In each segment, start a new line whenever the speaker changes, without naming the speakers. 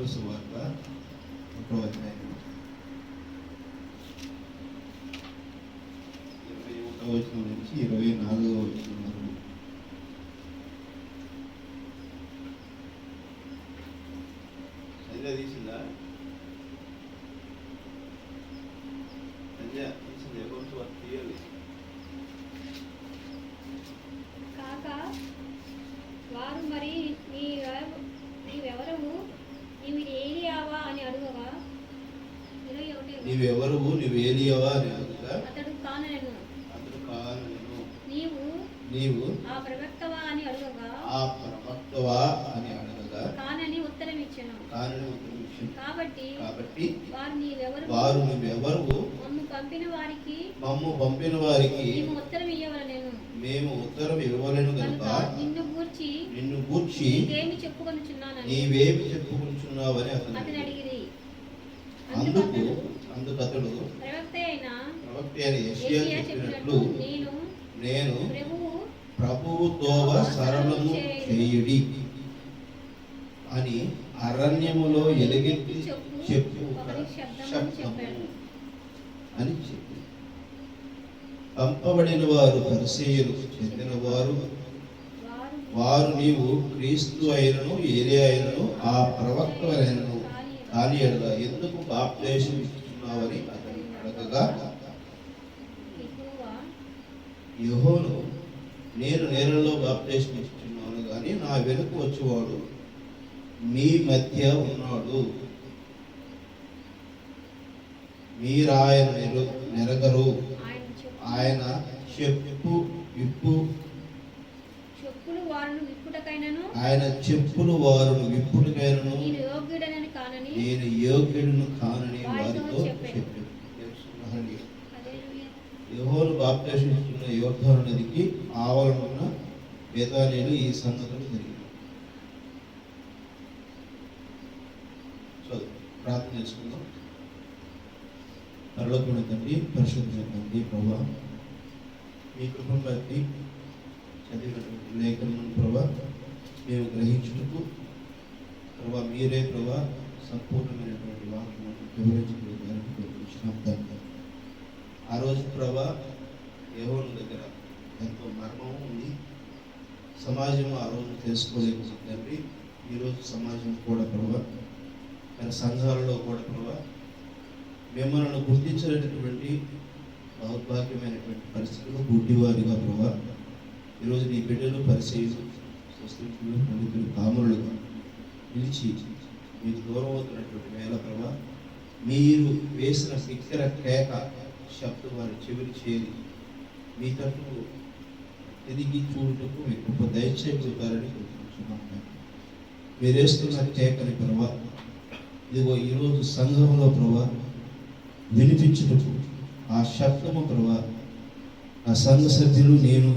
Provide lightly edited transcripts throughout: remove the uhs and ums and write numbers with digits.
లూకాసు సువార్త 1వ అధ్యాయం 21వ వచనం నుంచి 24వ వచనం వరకు. సంజయ్ తీసిందా? సంజయ్ తీసింది. లూకాసు సువార్త తీయాలి.
వారు మరి నీవెవరవు నీవు ఏలియావా అని అడుగగా,
నీవెవరవు నీవు ఏలియావా అని అడుగగా,
అతడు కానెను.
నీవు
ఆ ప్రవక్తవా అని అడుగగా, కానని ఉత్తరం ఇచ్చెను. కాబట్టి
వారు నీవెవరవు
మమ్ము
పంపిన వారికి
మేము ఉత్తరం
ఇవ్వలేను కనుక
నిన్ను
గూర్చి
నీవేమి
చెప్పుకొనుచున్నావని అతను
అడిగిరి.
అందుకు అతడు
ప్రవక్త అయిన
యెషయా చెప్పినట్లు నేను ప్రభువు తోవ సరళము చేయుడి అని అరణ్యములో ఎలుగెత్తి చెప్పు అని చెప్పి, పంపబడిన వారు పరిసయ్యులు చెందిన వారు నీవు క్రీస్తు అయినను ఏలియా అయినను ఆ ప్రవక్త అయినను కాని ఎడల ఎందుకు బాప్తిసం ఇస్తున్నావని అతను అడగగా, యెహోవా నేను నేలలో బాప్తిసం ఇస్తున్నాను కానీ నా వెనుక వచ్చేవాడు మీ మధ్య ఉన్నాడు, మీరాయన నెరగరు. ఆయన చెప్పులు వారును విప్పుటకైనను నేను యోగ్యుడను కానని వారితో చెప్పాను. యెహోవా బాప్తిసం ఇస్తున్న యోర్దాను నదికి ఆవరణమున బేతానీయులు ఈ సంగతులు జరిగింది. ప్రార్థన చేసుకుందాం. పరలోకమైన తండ్రి, పరిశుద్ధమైన తండ్రి, ప్రభువా మీ కృపను బట్టి చదివినటువంటి లేఖలను ప్రభా మేము గ్రహించుటకు ప్రభా మీరే ప్రభా సంపూర్ణమైనటువంటి వాక్యం వివరించుకుంటున్నాం. ఆ రోజు ప్రభా యెహోవా దగ్గర ఎంతో మర్మం ఉంది. సమాజం ఆ రోజు తెలుసుకోలేకపోతుంది తండ్రి. ఈరోజు సమాజం కూడా ప్రభా మన సంఘాలలో కూడా ప్రభా మిమ్మల్ని గుర్తించినటువంటి దౌర్భాగ్యమైనటువంటి పరిస్థితులు గుడ్డివారిగా ప్రభా ఈరోజు నీ బిడ్డలు పరిశీలు స్వస్థితులు పండితులు కాములుగా నిలిచి మీకు దూరం అవుతున్నటువంటి వేళ ప్రభా మీరు వేసిన బిగ్గర కేక శబ్దం వారి చెవిని చేరి మీ తట్టు తిరిగి చూడటకు మీ కృప దయచేయగలుగుతారని కోరుకుంటున్నాం. మీరు వేస్తున్న కేకని ప్రభా ఇదిగో ఈరోజు సంఘంలో ప్రభా వినిపించుటకు ఆ శబ్దము ప్రభా ఆ సంఘ సభ్యులు నేను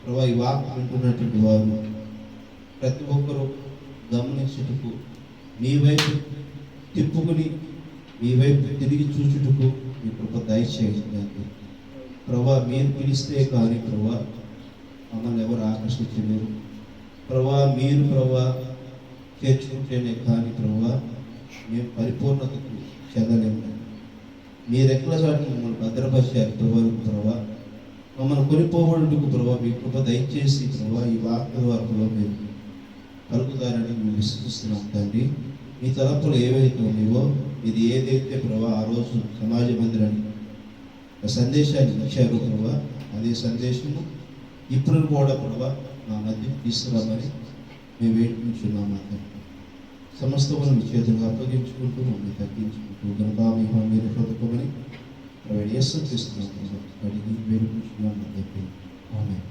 ప్రభా ఈ వాక్యం వింటున్నటువంటి వారు ప్రతి ఒక్కరూ గమనించుటకు మీ వైపు తిప్పుకుని మీ వైపు తిరిగి చూచుటకు మీ కృప దయచేయండి ప్రభా. మీరు పిలిస్తే కానీ ప్రభా మమ్మల్ని ఎవరు ఆకర్షించలేరు ప్రభా. మీరు ప్రభా చేర్చుకుంటేనే కానీ ప్రభా మేము పరిపూర్ణతకు చెందలేము. మీరు ఎట్లా చాటు మమ్మల్ని భద్రపరిచారు ఇంతవరకు ప్రభా. మమ్మల్ని కొనిపోవడానికి ప్రభా మీ కృప దయచేసి ప్రభా ఈ వాక్య వరకులో మీరు పలుకుతారని మేము విశ్వసిస్తున్నాం తండ్రి. మీ తలంపులు ఏవైతే ఉన్నాయో ఇది ఏదైతే ప్రభా ఆ రోజు సమాజ మందిరాన్ని సందేశాన్ని ఇచ్చారు ప్రభా అదే సందేశము ఇప్పుడు కూడా ప్రభా మా మధ్యకు తీసుకురామని మేము వేడుకుంటున్నాం. సమస్తము మీ చేతులు అప్పగించుకుంటూ మమ్మల్ని తగ్గించుకుంటూ గనుక మీరు చదువుకోమని యేసుక్రీస్తు అడిగి వేడుకుంటున్నాం. ఆమేన్.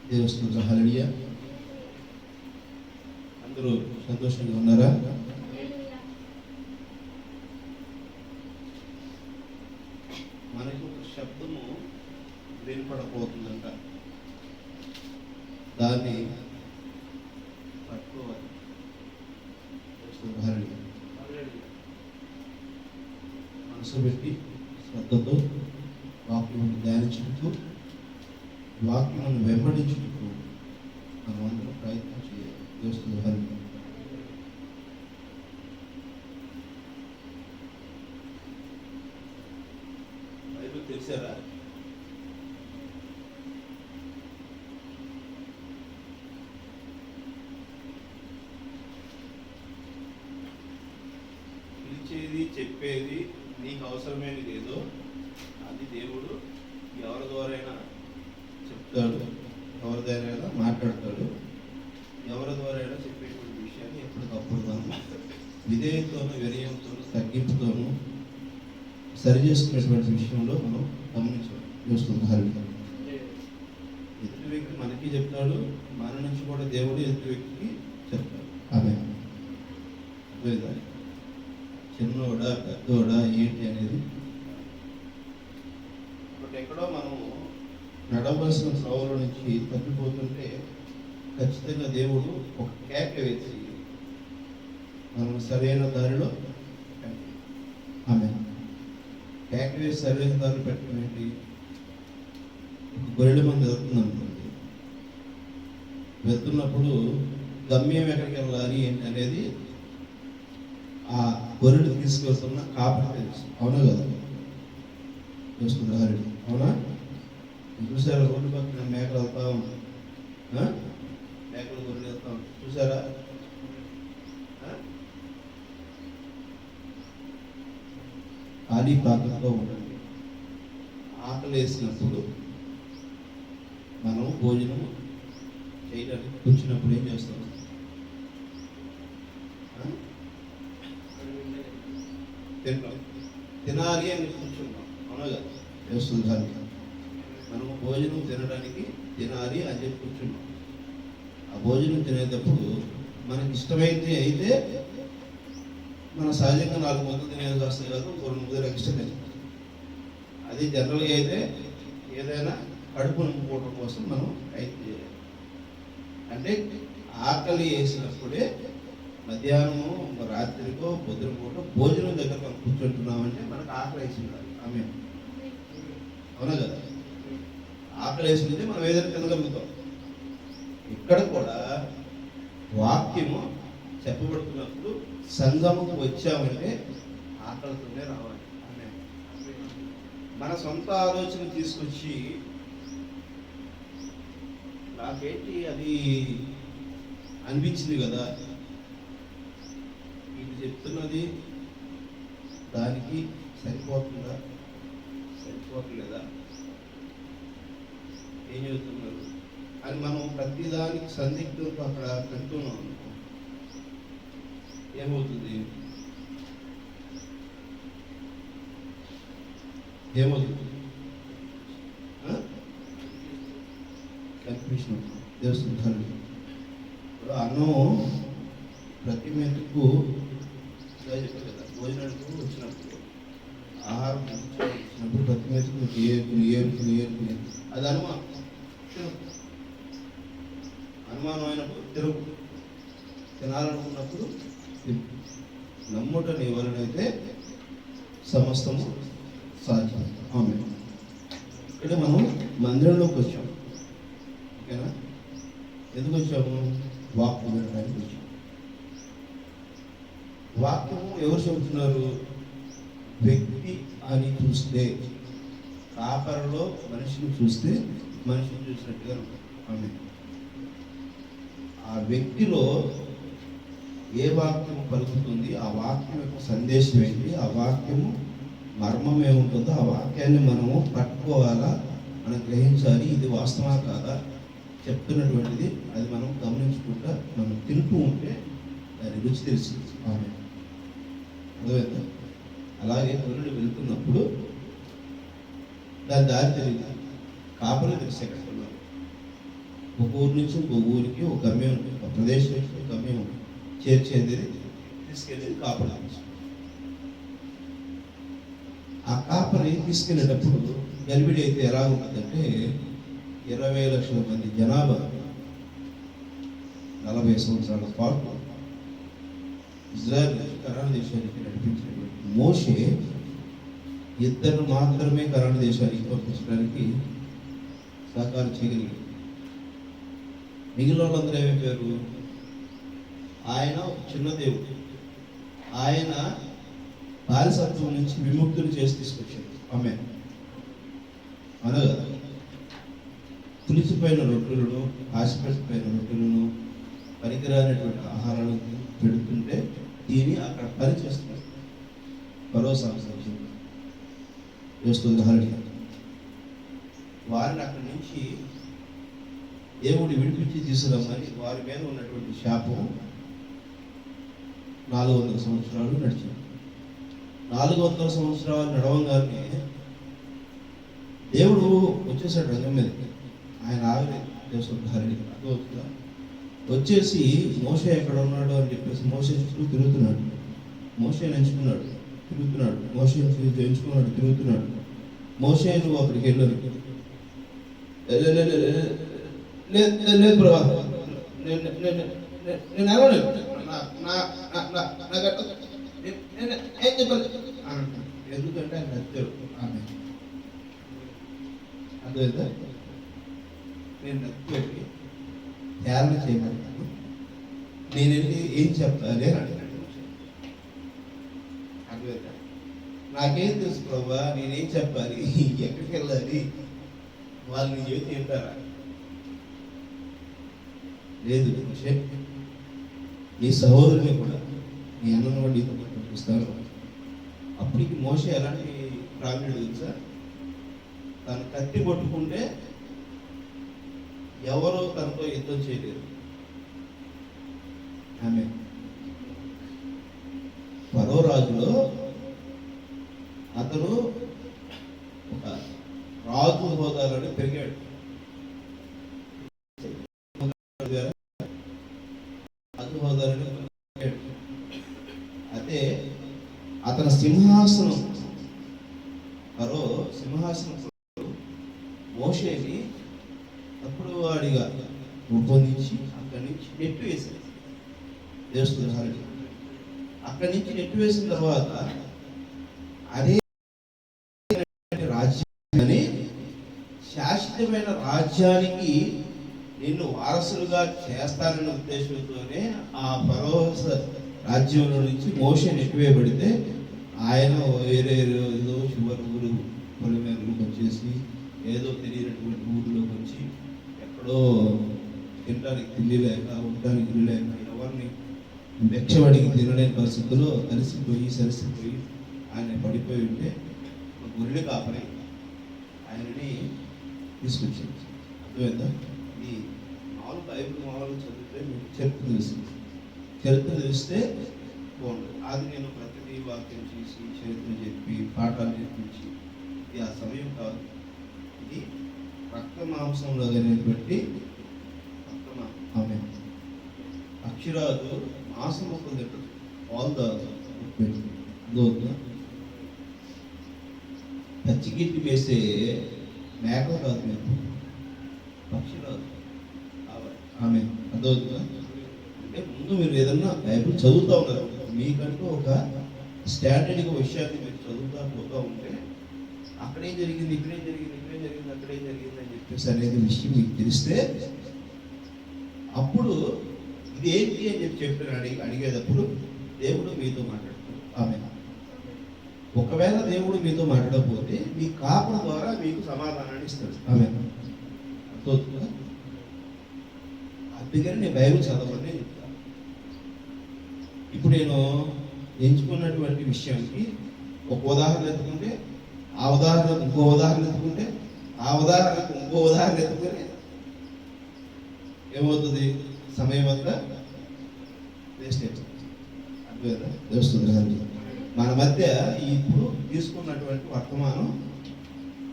దేవుని హల్లెలూయా. అందరూ సంతోషంగా ఉన్నారా? మనకు ఒక శబ్దము వినపడబోతుందంట, దాన్ని పట్టుకోవాలి. మనసు పెట్టి శ్రద్ధతో వాక్యమును ధ్యానించుటకు వాక్యమును వెంబడించుటకు మనం అందరం ప్రయత్నం చేయాలి. చూస్తుంది హరి. బైబిల్ తెలిసారా? పిలిచేది చెప్పేది నీకు అవసరమైనది ఏదో అది దేవుడు ఎవరి ద్వారైనా చెప్తాడు, ఎవరి ద్వారా మాట్లాడతాడు, ఎవరి ద్వారా చెప్పేటువంటి విషయాన్ని ఎప్పటికప్పుడు మనం విధేయతోనూ వినయంతోనూ తగ్గింపుతోనూ సరి చేసుకునేటువంటి విషయంలో మనం చూస్తుంది హరి. ఎదుటి వ్యక్తి మనకి చెప్తాడు, మన నుంచి కూడా దేవుడు ఎదుటి వ్యక్తికి చెప్తాడు. ఆమె చిన్నోడా పెద్దోడా ఏంటి అనేది బట్ ఎక్కడో మనము నడవలసిన త్రోవలో నుంచి తప్పిపోతుంటే ఖచ్చితంగా దేవుడు ఒక కేక వేసి మనం సరైన దారిలో ఆమె కేక వేసి సరైన దారిలో పెట్టడం ఏంటి? ఒక గొర్రెల మంది వెళ్తుంది అనుకోండి, వెళ్తున్నప్పుడు గమ్యం ఎక్కడికి వెళ్ళాలి ఏంటి అనేది ఆ గొర్రెలు తీసుకెళ్తున్న కాపరి తెలుసు. అవునా కదా? చూస్తుంది హరుడు. అవునా? చూసారా? రోడ్డు పక్కన మేకలు వెళ్తా ఉంటాయి, మేకలు గొర్రెలు వెళ్తా ఉంటాయి. చూసారా? ఖాళీ పాత్రతో ఉండండి. ఆకలి వేసినప్పుడు మనం భోజనం చేయడానికి కూర్చున్నప్పుడు ఏం చేస్తాం? తింటాం. తినాలి అని కూర్చుంటాం. అవునా కదా? చేస్తుంది కానీ మనము భోజనం తినడానికి తినాలి అని చెప్పి కూర్చుంటాం. ఆ భోజనం తినేటప్పుడు మనకి ఇష్టమైంది అయితే మన సహజంగా 4 ముద్దలు తినేది వస్తాయి కాదు, 2 ముద్దలు ఎక్స్ట్రా తింటాం. అది జనరల్గా అయితే ఏదైనా కడుపు నింపుకోవడం కోసం మనం అయితే చేయాలి. అంటే ఆకలి వేసినప్పుడే మధ్యాహ్నము రాత్రికో పొద్దున పూట భోజనం దగ్గర మనం కూర్చుంటున్నామంటే మనకు ఆకలి వేసి ఉండాలి. ఆమె అవునా కదా? ఆకలి వేసింది మనం ఏదైనా తినగలుగుతాం. ఇక్కడ కూడా వాక్యము చెప్పబడుతున్నప్పుడు సంగముకు వచ్చామంటే ఆకలితోనే రావాలి. ఆమె మన సొంత ఆలోచన తీసుకొచ్చి నాకేంటి అది అనిపించింది కదా, ఇది చెప్తున్నది దానికి సరిపోతుందా, సరిపోవట్లేదా, ఏం చెబుతున్నారు అని మనం ప్రతిదానికి సందిగ్ధంతో అక్కడ పెడుతున్నాం అనుకో, ఏమవుతుంది? కన్ఫ్యూషన్ దేవస్థానం. ఇప్పుడు అన్నం ప్రతి మెతుకు చెప్పారు కదా, భోజనానికి వచ్చినప్పుడు ఆహారం వచ్చినప్పుడు ప్రతి మెతుకు ఏరుకుని అది అనుమానం అయినప్పుడు తిరుగు, తినాలనుకున్నప్పుడు నమ్ముట నీ వలనైతే సమస్తము సాధ్యం. ఆమె ఇక్కడ మనం మందిరంలోకి వచ్చాం. ఓకేనా? ఎందుకు వచ్చాము? వాక్యం వినడానికి వచ్చాము. వాక్యము ఎవరు చెబుతున్నారు? వ్యక్తి అని చూస్తే, కాపరలో మనిషిని చూస్తే మనిషిని చూసినట్టుగా ఉంటుంది. ఆమె ఆ వ్యక్తిలో ఏ వాక్యం పలుకుతుంది, ఆ వాక్యం యొక్క సందేశం ఏంటి, ఆ వాక్యము మర్మం ఏముంటుందో ఆ వాక్యాన్ని మనము పట్టుకోవాలా, మనం గ్రహించాలి. ఇది వాస్తవా కాదా చెప్తున్నటువంటిది అది మనం గమనించుకుంటా మనం తింటూ ఉంటే దాని రుచి తెలిసింది. ఆమె అర్థమైందా? అలాగే గొర్రెలు వెళ్తున్నప్పుడు దాని దారి తెలియదు, కాపలు తెలిసి ఎక్కడికి వెళ్ళాలి. ఒక ఊరి నుంచి ఇంకో ఊరికి ఒక గమ్యం ఉంటుంది, ఒక ప్రదేశం నుంచి ఒక గమ్యం ఉంటుంది. చేర్చేది తీసుకెళ్ళేది కాపలు. ఆ కాపరి తీసుకెళ్ళేటప్పుడు గర్భిడి అయితే ఎలా ఉంటుందంటే 20 లక్షల మంది జనాభా 40 సంవత్సరాల పాటు ఇజ్రాయెల్ కనాను దేశానికి నడిపించినటువంటి మోషే ఇద్దరు మాత్రమే కనాను దేశానికి పంపించడానికి సహకారం చేయగలిగారు. మిగిలిన వాళ్ళందరూ ఏమైపోయారు? ఆయన ఒక చిన్న దేవుడు. ఆయన బానిసత్వం నుంచి విముక్తులు చేసి తీసుకొచ్చాడు. ఆమె అనగా పులిసిపోయిన రొట్టెలను, ఆశపెట్టిపోయిన రొట్టెలను, పనికిరానటువంటి ఆహారాలను పెడుతుంటే దీని అక్కడ పని చేస్తున్నారు. భరోసా చేస్తుంది. వారిని అక్కడి నుంచి దేవుడు విడిపించి తీసుకురమ్మని వారి మీద ఉన్నటువంటి శాపం 400 సంవత్సరాలు నడిచింది. 400 సంవత్సరాలు నడవంగానే దేవుడు వచ్చేసాడు రంగం మీదకి. ఆయన ఆగలేదు. అర్థమవుతుందా? వచ్చేసి మోషే ఎక్కడ ఉన్నాడు అని చెప్పేసి మోషే చుట్టూ తిరుగుతున్నాడు. మోషే ఎంచుకున్నాడు, తిరుగుతున్నాడు. మోషే ఎంచుకున్నాడు, తిరుగుతున్నాడు. మోషే నువ్వు అక్కడికి వెళ్ళను. లేదు ప్రభా, నేను వెళ్ళలేదు, ఏం చెప్పాలి. ఎందుకంటే ఆయన నచ్చారు. ఆమె అర్థమైందా? నేను నచ్చి ధ్యానం చేయమంటాను. నేను వెళ్ళి ఏం చెప్తాను అని అడిగాడు. అర్థమైందా? నాకేం తెలుసు ప్రభా, నేనేం చెప్పాలి, ఎక్కడికి వెళ్ళాలి, వాళ్ళు నీ చెబితే తింటారా? లేదు, నీ సహోదరుని కూడా నీ అన్నను కూడా నీతో పంపిస్తాను. అప్పటికి మోషే ఎలాంటి ప్రావీణ్యుడు తెలుసా? తను కత్తి పట్టుకుంటే ఎవరో తనతో యుద్ధం చేయలేరు. ఆమె ఫరో రాజులో అతను ఒక రాజు హోదాలోనే పెరిగాడు. రాజు హోదాలోనే పెరిగాడు. అయితే అతని సింహాసనం, ఫరో సింహాసనం మోషేని అప్పుడు వాడిగా రూపొందించి అక్కడి నుంచి నెట్టు వేశాడు. దేవస్థానానికి అక్కడి నుంచి నెట్టు వేసిన తర్వాత అదే రాజ్యాన్ని, శాశ్వతమైన రాజ్యానికి నిన్ను వారసులుగా చేస్తానన్న ఉద్దేశంతోనే ఆ ఫరో రాజ్యంలో నుంచి మోషే నెట్టివేయబడితే ఆయన వేరే ఏదో చివరి ఊరు పొలిమేరకు వచ్చేసి ఏదో తెలియనటువంటి ఊరిలోకి వచ్చి ఎక్కడో తినడానికి తిండి లేక, ఉండడానికి ఇల్లు లేక, ఎవరిని భిక్షవాడికి తినలేని పరిస్థితుల్లో సరిసిపోయి ఆయన పడిపోయి ఉంటే గొర్రెలు కాపరి ఆయనని తీసుకొచ్చింది. అర్థమైందా? ఈ బైబిల్ మామూలు చదివితే మీకు చరిత్ర తెలుస్తుంది. చరిత్ర తెలిస్తే బాగుంటుంది. అది నేను ప్రతిదీ వాక్యం చేసి చరిత్ర చెప్పి పాఠాలు నేర్పించి ఇది ఆ సమయం కాదు. ఇది రక్త మాంసంలో అనేటువంటి ఆమె అక్షరాలు మాంసం మొక్కలు తింటుంది. పాలు తాగుతుంది. పచ్చిగిట్టి వేసే మేకలు కాదు, మేము పక్షురాదు. ఆమె అర్థవుతుందా? అంటే ముందు మీరు ఏదన్నా బైబిల్ చదువుతూ ఉన్నారు, మీకంటూ ఒక స్టాండర్డ్గా విషయాన్ని మీరు చదువుతూ పోతూ ఉంటే అక్కడేం జరిగింది, ఇక్కడేం జరిగింది, ఇక్కడేం జరిగింది, అక్కడేం జరిగింది అని చెప్పేసి అనేది విషయం మీకు తెలిస్తే అప్పుడు ఇది ఏంటి అని చెప్పి అడిగేటప్పుడు దేవుడు మీతో మాట్లాడతాడు. ఆమె ఒకవేళ దేవుడు మీతో మాట్లాడకపోతే మీ కాపల ద్వారా మీకు సమాధానాన్ని ఇస్తాడు. ఆమె అర్థవుతుందా? అందుకని నేను బైబిల్ చదవని చెప్తాను. ఇప్పుడు నేను ఎంచుకున్నటువంటి విషయానికి ఒక ఉదాహరణ ఎత్తుకుంటే, ఆ ఉదాహరణకు ఇంకో ఉదాహరణ ఎత్తుకుంటే, ఆ ఉదాహరణకు ఇంకో ఉదాహరణ ఎత్తుకుని ఏమవుతుంది? సమయం అంతా వేస్ట్ అయిపోతుంది. అర్థమైందా? తెలుస్తుంది. మన మధ్య ఇప్పుడు తీసుకున్నటువంటి వర్తమానం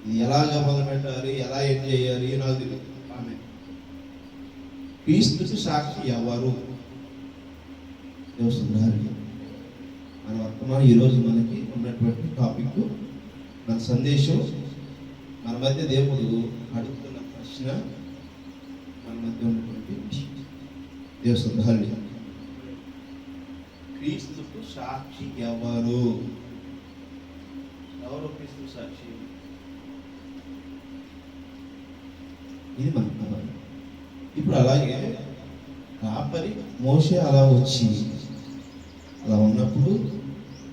ఇది ఎలాగ మొదలు పెట్టాలి, ఎలా ఏం చేయాలి నాకు తెలియదు. ఆమె క్రీస్తుకి సాక్షి ఎవరు? తెలుస్తుంది. మన వర్తమానం ఈరోజు మనకి ఉన్నటువంటి టాపిక్, మన సందేశం, మన మధ్య దేవుడు అడుగుతున్న ప్రశ్న, మన మధ్య ఉన్నటువంటి విషయం. దేవస్థానం క్రీస్తుకు సాక్షి ఎవరు? ఎవరు క్రీస్తు సాక్షి? ఇది మన ఇప్పుడు అలాగే కాపరి మోషే అలా వచ్చి అలా ఉన్నప్పుడు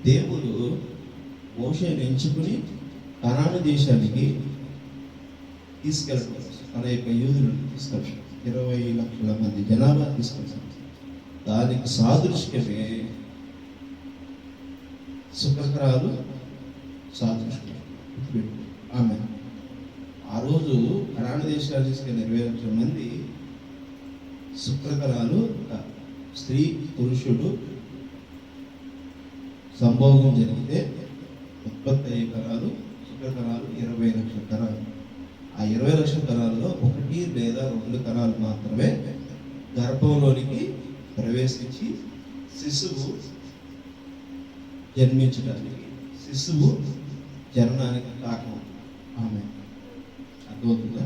దేవుడు మోషేని ఎంచుకుని కనాను దేశానికి తీసుకెళ్ళడం, తన యొక్క యూదులను తీసుకెళ్ళడం, 20 లక్షల మంది జనాభా తీసుకెళ్ళాడు. దానికి సాదృశ్యమే శుక్రకరాలు సాదృశ్యం. ఆమె ఆ రోజు కనాను దేశాలు తీసుకెళ్ళిన 20 లక్షల మంది శుక్రకరాలు, స్త్రీ పురుషుడు సంభోగం జరిగితే ఉత్పత్తి అయ్యే కరాలు, శుక్రకరాలు 20 లక్షల కరాలు. ఆ 20 లక్షల కరాల్లో 1 లేదా 2 కరాలు మాత్రమే గర్భంలోనికి ప్రవేశించి శిశువు జన్మించడానికి, శిశువు జననానికి కారణం. ఆమె అర్థమవుతుందా?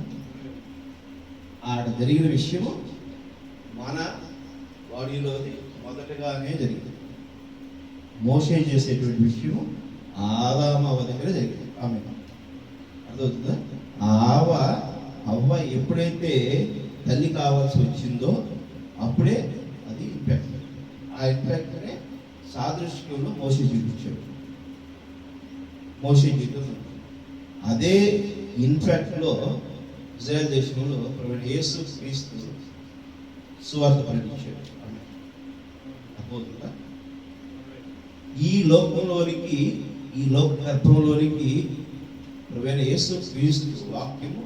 ఆడ జరిగిన విషయము మన బాడీలోది మొదటగానే జరిగింది. మోషే చేసేటువంటి విషయము ఆదాము అవ్వ దగ్గర జరిగింది. ఆమె అర్థమవుతుందా? అవ్వ ఎప్పుడైతే తల్లి కావాల్సి వచ్చిందో అప్పుడే అది ఇంపాక్ట్. ఆ ఇంపాక్ట్నే సాదృశ్యంలో మోషే చూపించాడు. మోషే జీవితం అదే ఇన్ఫాక్ట్లో ఇజ్రాయెల్ దేశంలో యేసు క్రీస్తు సువార్త ప్రకటించాడు. అర్థమవుతుందా? ఈ లోకంలోనికి, ఈ లోక గర్భంలోనికి యేసు క్రీస్తు వాక్యము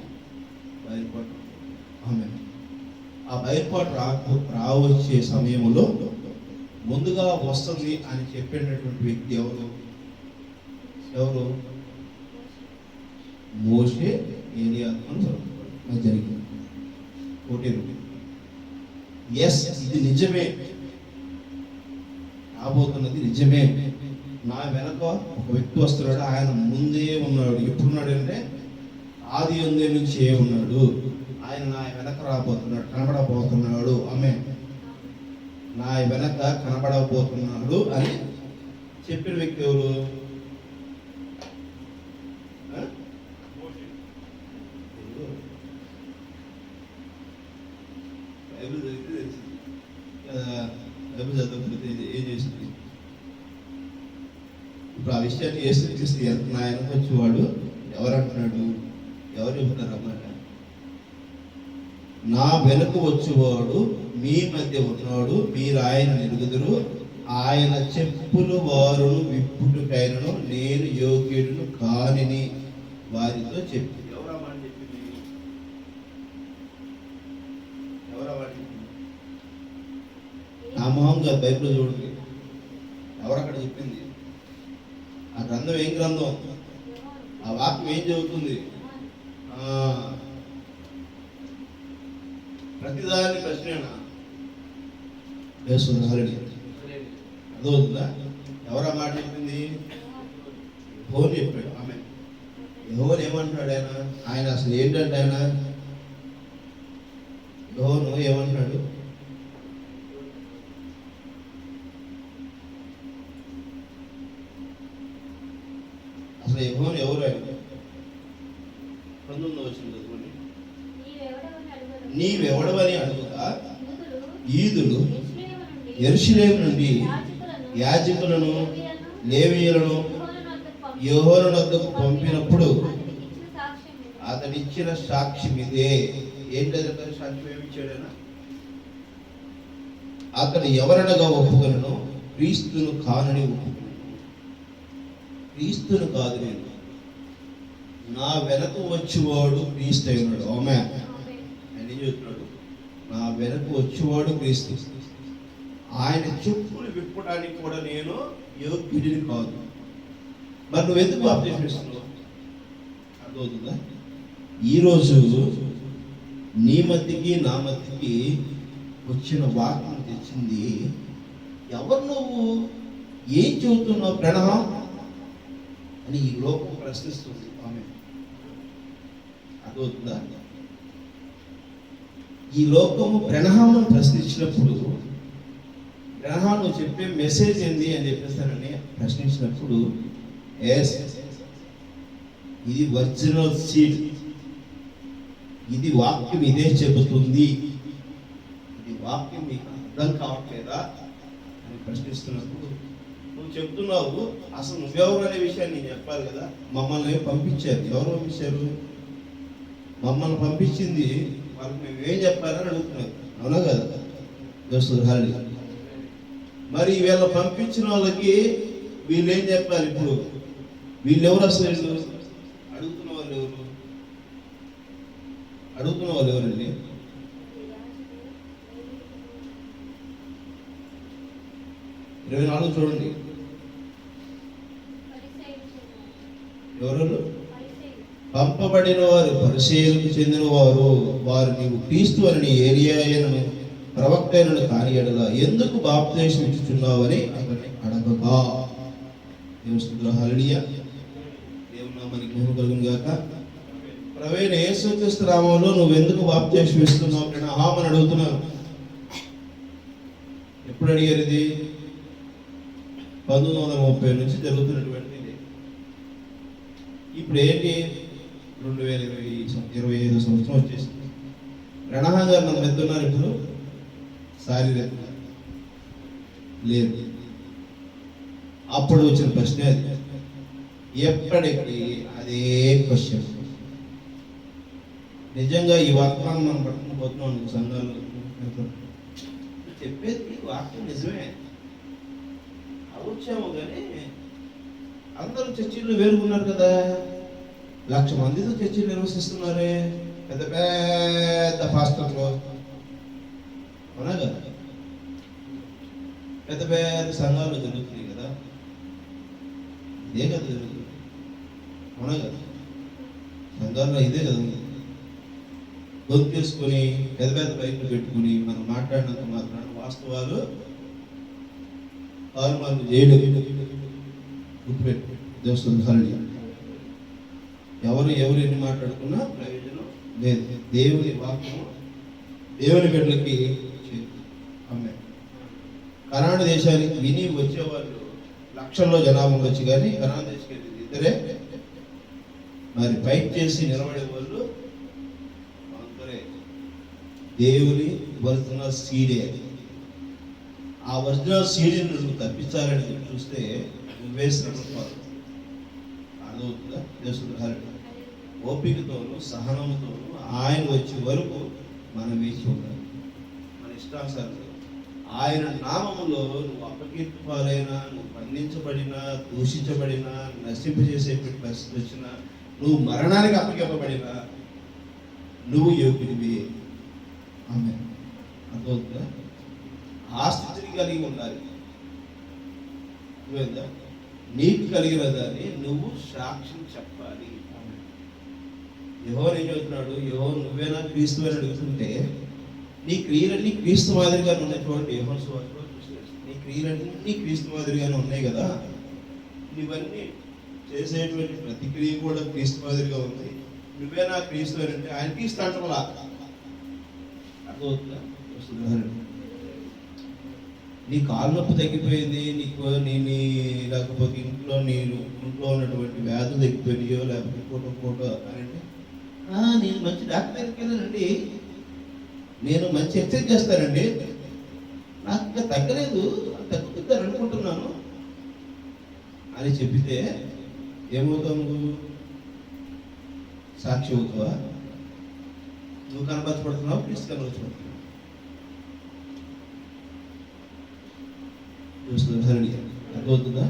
బయలుపాటు. ఆమె ఆ బయలుపాటు రావచ్చే సమయంలో ముందుగా వస్తుంది అని చెప్పినటువంటి వ్యక్తి ఎవరు? మోషే, ఏలియా అని జరిగింది. ఎస్, ఇది నిజమే, రాబోతున్నది నిజమే. నా వెనక ఒక వ్యక్తి వస్తున్నాడు, ఆయన ముందే ఉన్నాడు. ఎప్పుడున్నాడు అంటే ఆది అందే నుంచి ఉన్నాడు. ఆయన నా వెనక రాబోతున్నాడు, కనబడబోతున్నాడు. ఆమె నా వెనక కనబడబోతున్నాడు అని చెప్పిన వ్యక్తి ఎవరు? బైబిల్ చదవకపోతే ఏం చేసింది? ఇప్పుడు ఆ విషయాన్ని యేసుక్రీస్తు నా వెనక వచ్చేవాడు ఎవరంటున్నాడు? ఎవరు చెబుతున్నారు అన్నమాట? నా వెనుక వచ్చేవాడు మీ మధ్య ఉన్నవాడు, మీరు ఆయన ఎరుగుదురు. ఆయన చెప్పులు వారును విప్పుటకైనను నేను యోగ్యుడును కానిని వారితో చెప్పి. ఎవరా మాట చెప్పింది? ఎవరా మాట చెప్పింది? నా మొహంగా బైబిల్ చూడండి, ఎవరక్కడ చెప్పింది? ఆ గ్రంథం ఏం గ్రంథం? ఆ వాక్యం ఏం చెబుతుంది? ప్రతిదాని ప్రశ్నేనా? అర్థమవుతుందా? ఎవరా మాట చెప్పింది? యెహోవా చెప్పాడు. ఆమె యెహోవా ఏమంటున్నాడు? ఆయన అసలు ఏంటంటే ఆయన యెహోవా ఏమంటున్నాడు? అసలు యెహోవా ఎవరు? ఆయన 19వ వచనం చదవండి. నీవెవడవని అడుగుతా యూదులు యెరూషలేము నుండి యాజకులను లేవీయులను యెహోవా వద్దకు పంపినప్పుడు అతడిచ్చిన సాక్ష్యం ఇదే. ఏంటంటే సాక్ష్యం ఏమిచ్చాడైనా? అతడు ఎవరనగా ఒప్పుకొనను, క్రీస్తును కానని ఒప్పుకొనను. క్రీస్తును కాదు, నేను నా వెనక వచ్చేవాడు క్రీస్తు అయినాడు. ఆమె ఆయన ఏం చెప్తున్నాడు? నా వెనక వచ్చేవాడు క్రీస్తు. ఆయన చెప్పులు విప్పడానికి కూడా నేను యోగ్యుడిని కాదు. మరి నువ్వు ఎందుకు బాప్తిసం ఇస్తున్నావు? అర్థమవుతుందా? ఈరోజు నీ మధ్యకి నా మధ్యకి వచ్చిన వాక్యం తెచ్చింది ఎవరు? నువ్వు ఏం చెబుతున్నావు ప్రణహం అని ఈ లోకం ప్రశ్నిస్తుంది. ఆమె అర్థమవుతుందా? ఈ లోకము ప్రణహాన్ని ప్రశ్నించినప్పుడు, ప్రణహాన్ నువ్వు చెప్పే మెసేజ్ ఏంది అని చెప్పేస్తానని ప్రశ్నించినప్పుడు, ఎస్, ఇది ఒరిజినల్ సీడ్, ఇది వాక్యం ఇదే చెబుతుంది, ఇది వాక్యం మీకు అర్థం కావట్లేదా అని ప్రశ్నిస్తున్నప్పుడు నువ్వు చెప్తున్నావు, అసలు నువ్వెవరు అనే విషయాన్ని నేను చెప్పాలి కదా. మమ్మల్ని పంపించారు. ఎవరు పంపించారు? మమ్మల్ని పంపించింది వాళ్ళకి మేము ఏం చెప్పాలని అడుగుతున్నారు. అవునా కదా దోస్తులు? హాలి మరి వీళ్ళ పంపించిన వాళ్ళకి వీళ్ళు ఏం చెప్పాలి? ఇప్పుడు వీళ్ళెవరు? అసలు అడుగుతున్న వాళ్ళు ఎవరు? అడుగుతున్న వాళ్ళు ఎవరండి? 24 చూడండి. ఎవరు? పంపబడిన వారు పరిసయ్యులకు చెందిన వారు. వారు నీవు క్రీస్తు అని ఏలియాయను ప్రవక్త అయినను కాని ఎడల ఎందుకు బాప్తిస్మం ఇచ్చుచున్నావని అతన్ని అడగగా. హల్లెలూయా. దేవుని నామానికి మహిమ కలుగును గాక. ప్రభువైన యేసుక్రీస్తు నామములో నువ్వెందుకు బాప్తిస్మం ఇస్తున్నావు అని ఆమెను అడుగుతున్నారు. ఎప్పుడు అడిగారు ఇది? 1930 నుంచి జరుగుతున్నటువంటిది. ఇప్పుడు ఏంటి? 2025 సంవత్సరం వచ్చేసింది. రణహాం గారు మనం ఎత్తున్నారు. ఇప్పుడు శారీరక లేదు. అప్పుడు వచ్చిన ప్రశ్న అది. ఎప్పటికీ అదే క్వశ్చన్. నిజంగా ఈ వాక్యాన్ని మనం పట్టుకుని పోతున్నాం సంఘాలు. చెప్పేది వాక్యం నిజమే వచ్చాము, కానీ అందరూ చర్చిల్లో వేరుకున్నారు కదా. 1,00,000 మందితో చర్చిలు నిర్వహిస్తున్నారే పెద్ద పెద్ద పాస్టర్లు. అవునా కదా? పెద్ద పెద్ద సంఘాలు జరుగుతున్నాయి కదా. ఇదే కదా జరుగుతుంది. అవునా కదా? సంఘాల్లో ఇదే కదా. గొంతుకేసుకొని పెద్ద పెద్ద బైకులు పెట్టుకుని మనం మాట్లాడినంత మాత్రాన వాస్తవాలు గుర్తుపెట్టు. దేవస్థానం ఎవరు ఎన్ని మాట్లాడుకున్నా ప్రయోజనం లేదు. దేవుని వాక్యం దేవుని బిడ్డలకి అమ్మే. కనాడు దేశానికి విని వచ్చేవాళ్ళు లక్షల్లో జనాభా వచ్చి, కానీ కనాడు దేశానికి ఇద్దరే. మరి ఫైట్ చేసి నిలబడే వాళ్ళు అందరే. దేవుని ఒరిజినల్ సీడే. ఆ ఒరిజినల్ సీడీని నువ్వు తప్పించాలని చూస్తే నువ్వే శ్రమపడు. అర్థమవుతుందా? దేశుడు ఓపికతోను సహనంతోను ఆయన వచ్చే వరకు మనం వేచి ఉండాలి. మన ఇష్టానుసారం ఆయన నామములో నువ్వు అపకీర్తిపాలైనా, నువ్వు ఖండించబడినా, దూషించబడినా, నశింపజేసేటువంటి పరిస్థితి వచ్చినా, నువ్వు మరణానికి అప్పగింపబడినా నువ్వు యోగ్యుడివి. ఆమె అర్థమవుతుందా? ఆ స్థితిని కలిగి ఉండాలి. నీకు కలిగిన దాన్ని నువ్వు సాక్ష్యం చెప్పాలి. యెహోవా ఏం చెబుతున్నాడు? యెహోవా నువ్వేనా క్రీస్తు అని అడుగుతుంటే నీ క్రియలన్నీ క్రీస్తు మాదిరిగానే ఉన్నాయి. చూడండి, యెహోవా సువార్తలో నీ క్రియలన్నీ క్రీస్తు మాదిరిగానే ఉన్నాయి కదా. ఇవన్నీ చేసేటువంటి ప్రతి క్రియ కూడా క్రీస్తు మాదిరిగా ఉంది. నువ్వేనా క్రీస్తు అని అంటే ఆయన క్రీస్తు అంటలా. అర్థమవుతుందా? నీ కాలు నొప్పి తగ్గిపోయింది, నీకు లేకపోతే ఇంట్లో ఉన్నటువంటి వ్యాధులు తగ్గిపోయినాయో, లేకపోతే ఫోటో అని అంటే నేను మంచి డాక్టర్ దగ్గరికి వెళ్ళానండి, నేను మంచి ఎక్సర్సైజ్ చేస్తానండి, నాకు ఇంకా తగ్గలేదు, తగ్గుతుందని అనుకుంటున్నాను అని చెప్పితే ఏమవుతావు? నువ్వు సాక్షి అవుతావా? నువ్వు కనపరచబడుతున్నావు, క్రీస్తు కనపరచబడుతున్నావు. అర్థమవుతుందా?